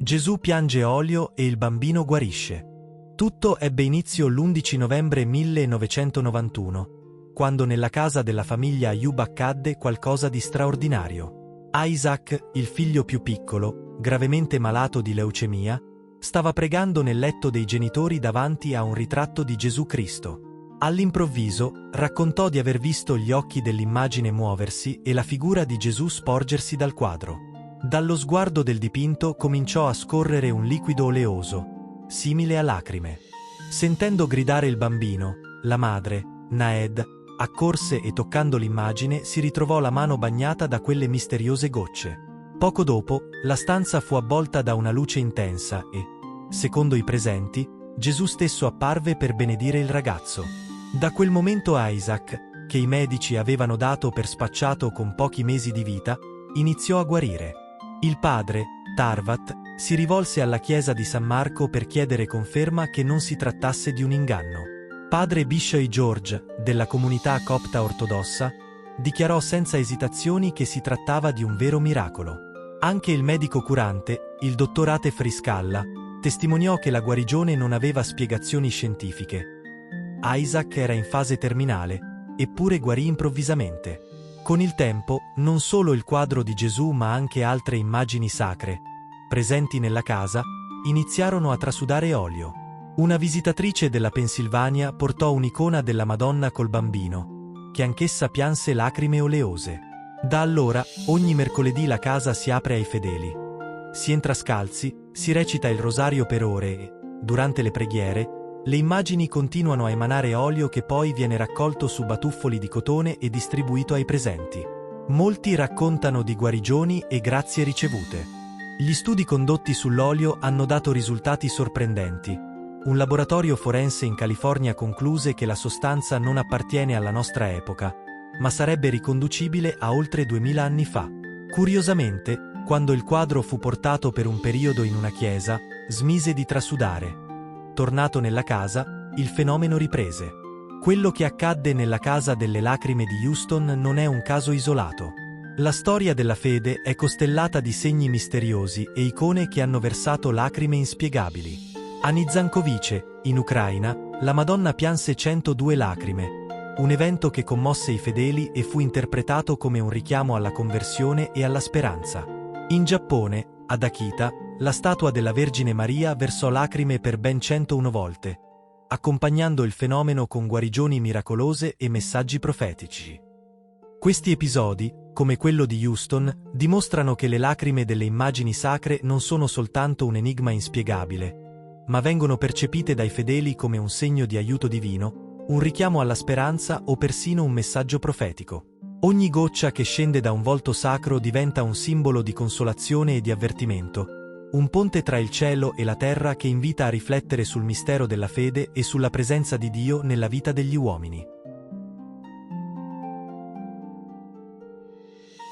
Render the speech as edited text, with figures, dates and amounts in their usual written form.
Gesù piange olio e il bambino guarisce. Tutto ebbe inizio l'11 novembre 1991, quando nella casa della famiglia Ayub accadde qualcosa di straordinario. Isaac, il figlio più piccolo, gravemente malato di leucemia, stava pregando nel letto dei genitori davanti a un ritratto di Gesù Cristo. All'improvviso, raccontò di aver visto gli occhi dell'immagine muoversi e la figura di Gesù sporgersi dal quadro. Dallo sguardo del dipinto cominciò a scorrere un liquido oleoso, simile a lacrime. Sentendo gridare il bambino, la madre, Naed, accorse e toccando l'immagine si ritrovò la mano bagnata da quelle misteriose gocce. Poco dopo, la stanza fu avvolta da una luce intensa e, secondo i presenti, Gesù stesso apparve per benedire il ragazzo. Da quel momento Isaac, che i medici avevano dato per spacciato con pochi mesi di vita, iniziò a guarire. Il padre, Tarvat, si rivolse alla chiesa di San Marco per chiedere conferma che non si trattasse di un inganno. Padre Bishoy George, della comunità copta ortodossa, dichiarò senza esitazioni che si trattava di un vero miracolo. Anche il medico curante, il dottor Ate Friscalla, testimoniò che la guarigione non aveva spiegazioni scientifiche. Isaac era in fase terminale, eppure guarì improvvisamente. Con il tempo, non solo il quadro di Gesù ma anche altre immagini sacre, presenti nella casa, iniziarono a trasudare olio. Una visitatrice della Pennsylvania portò un'icona della Madonna col bambino, che anch'essa pianse lacrime oleose. Da allora, ogni mercoledì la casa si apre ai fedeli. Si entra scalzi, si recita il rosario per ore e, durante le preghiere, le immagini continuano a emanare olio che poi viene raccolto su batuffoli di cotone e distribuito ai presenti. Molti raccontano di guarigioni e grazie ricevute. Gli studi condotti sull'olio hanno dato risultati sorprendenti. Un laboratorio forense in California concluse che la sostanza non appartiene alla nostra epoca, ma sarebbe riconducibile a oltre 2000 anni fa. Curiosamente, quando il quadro fu portato per un periodo in una chiesa, smise di trasudare. Tornato nella casa, il fenomeno riprese. Quello che accadde nella casa delle lacrime di Houston non è un caso isolato. La storia della fede è costellata di segni misteriosi e icone che hanno versato lacrime inspiegabili. A Nizankovice, in Ucraina, la Madonna pianse 102 lacrime, un evento che commosse i fedeli e fu interpretato come un richiamo alla conversione e alla speranza. In Giappone, ad Akita, la statua della Vergine Maria versò lacrime per ben 101 volte, accompagnando il fenomeno con guarigioni miracolose e messaggi profetici. Questi episodi, come quello di Houston, dimostrano che le lacrime delle immagini sacre non sono soltanto un enigma inspiegabile, ma vengono percepite dai fedeli come un segno di aiuto divino, un richiamo alla speranza o persino un messaggio profetico. Ogni goccia che scende da un volto sacro diventa un simbolo di consolazione e di avvertimento, un ponte tra il cielo e la terra che invita a riflettere sul mistero della fede e sulla presenza di Dio nella vita degli uomini.